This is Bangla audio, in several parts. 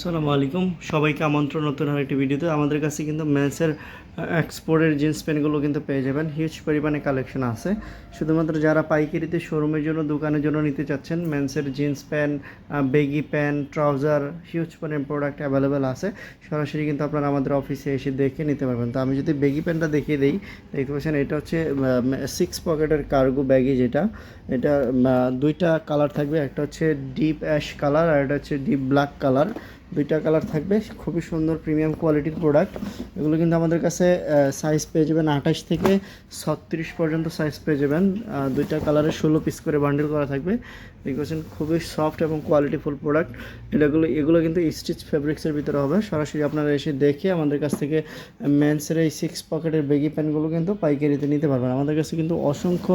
আসসালামু আলাইকুম, সবাইকে আমন্ত্রণ নতুন আরেকটি ভিডিওতে। আমাদের কাছে কিন্তু মেন্সের এক্সপোর্টের জিন্স প্যান্টগুলো কিন্তু পেয়ে যাবেন। হিউজ পরিমাণে কালেকশন আছে। শুধুমাত্র যারা পাইকারিতে শোরুমের জন্য, দোকানের জন্য নিতে চাচ্ছেন, মেন্সের jeans pant, baggy pant, trouser, huge পরিমাণে প্রোডাক্ট অ্যাভেলেবেল আছে। সরাসরি কিন্তু আপনারা আমাদের অফিসে এসে দেখে নিতে পারবেন। তো আমি যদি বেগি প্যান্টটা দেখিয়ে দিই, দেখতে পাচ্ছেন এটা হচ্ছে 6 পকেটের কার্গো ব্যাগি, যেটা এটা দুইটা কালার থাকবে। একটা হচ্ছে ডিপ অ্যাশ কালার আর এটা হচ্ছে ডিপ ব্ল্যাক কালার। দুইটা কালার থাকবে, খুবই সুন্দর প্রিমিয়াম কোয়ালিটির প্রোডাক্ট। এগুলো কিন্তু আমাদের কাছে সাইজ পেয়ে যাবেন 28 থেকে 36 পর্যন্ত সাইজ পেয়ে যাবেন। দুইটা কালারের 16 পিস করে বান্ডেল করা থাকবে। দেখছেন খুবই সফট এবং কোয়ালিটিফুল প্রোডাক্ট। এগুলো কিন্তু স্টিচ ফেব্রিক্সের ভিতরে হবে। সরাসরি আপনারা এসে দেখে আমাদের কাছ থেকে মেন্সের এই 6 পকেটের বেগি প্যান্টগুলো কিন্তু পাইকারিতে নিতে পারবেন। আমাদের কাছে কিন্তু অসংখ্য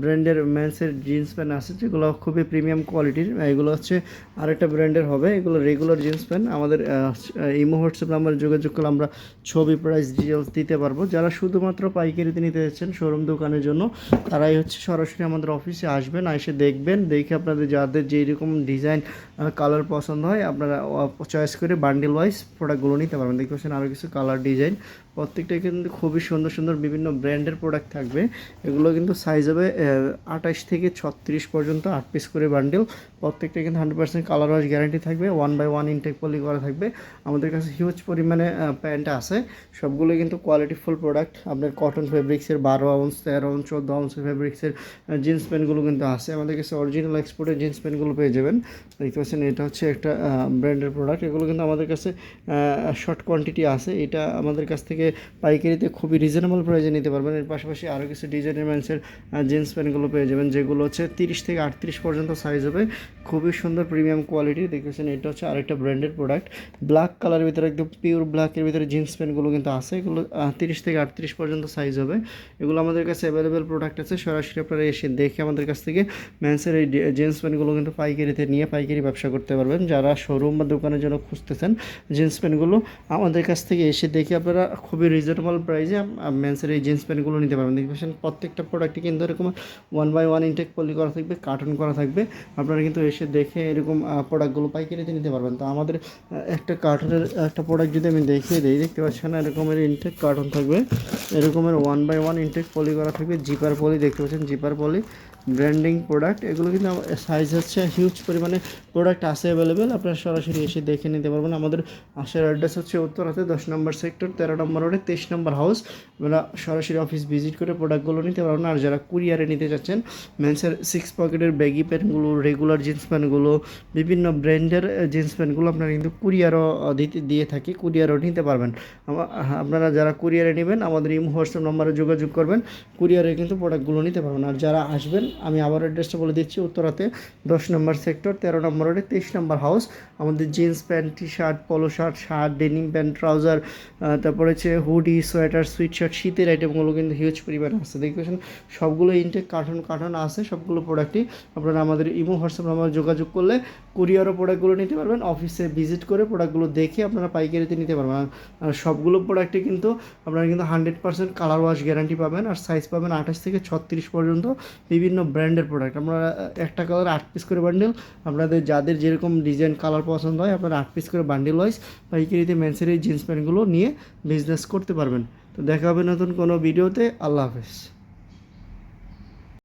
ব্র্যান্ডের মেন্সের জিন্স প্যান্ট আছে, যেগুলো খুবই প্রিমিয়াম কোয়ালিটির। এগুলো হচ্ছে আরেকটা ব্র্যান্ডের হবে। এগুলো রেগুলার জিন্স প্যান্ট। আমাদের ইমো হোয়াটসঅ্যাপ নাম্বার যোগাযোগ করলে আমরা ছবি, প্রাইস, ডিটেলস দিতে পারবো। যারা শুধুমাত্র পাইকারিতে নিতে যাচ্ছেন শোরুম দোকানের জন্য, তারাই হচ্ছে সরাসরি আমাদের অফিসে আসবেন, এসে দেখবেন, দেখে আপনাদের যাদের যেই রকম ডিজাইন কালার পছন্দ হয় আপনারা চয়েস করে বান্ডেল ওয়াইজ প্রোডাক্টগুলো নিতে পারবেন। দেখতে পাচ্ছেন আরও কিছু কালার ডিজাইন, প্রত্যেকটা কিন্তু খুবই সুন্দর সুন্দর বিভিন্ন ব্র্যান্ডের প্রোডাক্ট থাকবে। এগুলো কিন্তু সাইজ হবে 28 থেকে 36 পর্যন্ত, 8 পিস করে বান্ডেল। প্রত্যেকটা কিন্তু 100% কালার ওয়াইজ গ্যারান্টি থাকবে। 1/1 ইনটেক পলি করা থাকবে। আমাদের কাছে হিউজ পরিমাণে প্যান্ট আছে, সবগুলো কিন্তু কোয়ালিটিফুল প্রোডাক্ট। আপনার কটন ফেব্রিক্সের 12 আউন্স, 13 আউন্স, 14 আউন্স ফেব্রিক্সের জিন্স প্যান্টগুলো কিন্তু আছে। আমাদের কাছে অরিজিনাল এক্সপোর্টের জিন্স প্যান্টগুলো পেয়ে যাবেন। দেখতে পাচ্ছেন এটা হচ্ছে একটা ব্র্যান্ডের প্রোডাক্ট। এগুলো কিন্তু আমাদের কাছে শর্ট কোয়ান্টিটি আছে। এটা আমাদের কাছ থেকে পাইকারিতে খুবই রিজনেবল প্রাইসে নিতে পারবেন। এর পাশাপাশি আরও কিছু ডিজাইনের মেন্সের জিন্স প্যান্টগুলো পেয়ে যাবেন, যেগুলো হচ্ছে 30 থেকে 38 পর্যন্ত সাইজ হবে। খুবই সুন্দর প্রিমিয়াম কোয়ালিটি। দেখতেছেন এটা হচ্ছে আরেকটা ব্র্যান্ডের প্রোডাক্ট। ব্ল্যাক কালারের ভিতরে, একদম পিওর ব্ল্যাকের ভিতরে জিন্স প্যান্টগুলো কিন্তু আছে। এগুলো 30 থেকে 38 পর্যন্ত সাইজ হবে। এগুলো আমাদের কাছে অ্যাভেলেবেল প্রোডাক্ট আছে। সরাসরি আপনারা এসে দেখে আমাদের কাছ থেকে মেন্সের এই জিন্স প্যান্টগুলো কিন্তু পাইকারিতে নিয়ে পাইকারি ব্যবসা করতে পারবেন। যারা শোরুম বা দোকানের জন্য খুঁজতেছেন জিন্স প্যান্টগুলো, আমাদের কাছ থেকে এসে দেখে আপনারা খুবই রিজনেবল প্রাইসে মেন্সের এই জিন্স প্যান্টগুলো নিতে পারবেন। দেখবেন প্রত্যেকটা প্রোডাক্টই কিন্তু এরকম 1/1 ইনটেক পলি করা থাকবে, কার্টন করা থাকবে। আপনারা কিন্তু এসে দেখে এরকম প্রোডাক্টগুলো পাইকারিতে নিতে পারবেন। তো আমাদের একটা কার্টনের একটা প্রোডাক্ট যদি আমি দেখিয়ে দিই, দেখতে পাচ্ছেন এরকমের ইনটেক কার্টন থাকবে, এরকমের 1/1 ইনটেক পলি করা থাকবে, জিপার পলি। দেখতে পাচ্ছেন জিপার পলি ব্র্যান্ডিং প্রোডাক্ট। এগুলো কিন্তু সাইজ হচ্ছে হিউজ পরিমাণে প্রোডাক্ট আছে অ্যাভেলেবেল। আপনারা সরাসরি এসে দেখে নিতে পারবেন। আমাদের আসার অ্যাড্রেস হচ্ছে উত্তরাতে 10 নম্বর সেক্টর, 13 নম্বর রোডে, 23 নম্বর হাউস। আপনারা সরাসরি অফিস ভিজিট করে প্রোডাক্টগুলো নিতে পারবেন। আর যারা কুরিয়ারে নিতে চাচ্ছেন মেন্সের 6 পকেটের ব্যাগি প্যান্টগুলো, রেগুলার জিন্স প্যান্টগুলো, বিভিন্ন ব্র্যান্ডের জিন্স প্যান্টগুলো আপনারা কিন্তু কুরিয়ারও দিয়ে থাকি, কুরিয়ারও নিতে পারবেন। আপনারা যারা কুরিয়ারে নেবেন আমাদের এই হোয়াটসঅ্যাপ নম্বরে যোগাযোগ করবেন, কুরিয়ারে কিন্তু প্রোডাক্টগুলো নিতে পারবেন। আর যারা আসবেন, আমি আবার অ্যাড্রেসটা বলে দিচ্ছি, উত্তরাতে 10 নম্বর সেক্টর, 13 নম্বর রোডে, 23 নম্বর হাউস। আমাদের জিন্স প্যান্ট, টি শার্ট, পলো শার্ট, ডেনিম প্যান্ট, ট্রাউজার, তারপরে হচ্ছে হুডি, সোয়েটার, সুইট শার্ট, শীতের আইটেমগুলো কিন্তু হিউজ পরিমাণে আছে। দেখবেন সবগুলো ইনটেক কার্টন আছে, সবগুলো প্রোডাক্টই। আপনারা আমাদের ইমো হোয়াটসঅ্যাপ নাম্বার যোগাযোগ করলে কুরিয়ারও প্রোডাক্টগুলো নিতে পারবেন। অফিসে ভিজিট করে প্রোডাক্টগুলো দেখে আপনারা পাইকারিতে নিতে পারবেন। আর সবগুলো প্রোডাক্টে কিন্তু আপনারা কিন্তু 100% কালার ওয়াশ গ্যারান্টি পাবেন। আর সাইজ পাবেন 28 থেকে 36 পর্যন্ত, বিভিন্ন ব্র্যান্ডের প্রোডাক্ট। আপনারা একটা কালার 8 পিস করে বান্ডেল, আপনাদের যাদের যেরকম ডিজাইন কালার পছন্দ হয় আপনারা 8 পিস করে বান্ডেল ওয়াইজ পাইকারিতে মেন্সের এই জিন্স প্যান্টগুলো নিয়ে বিজনেস করতে পারবেন। তো দেখা হবে নতুন কোনো ভিডিওতে। আল্লাহ হাফেজ।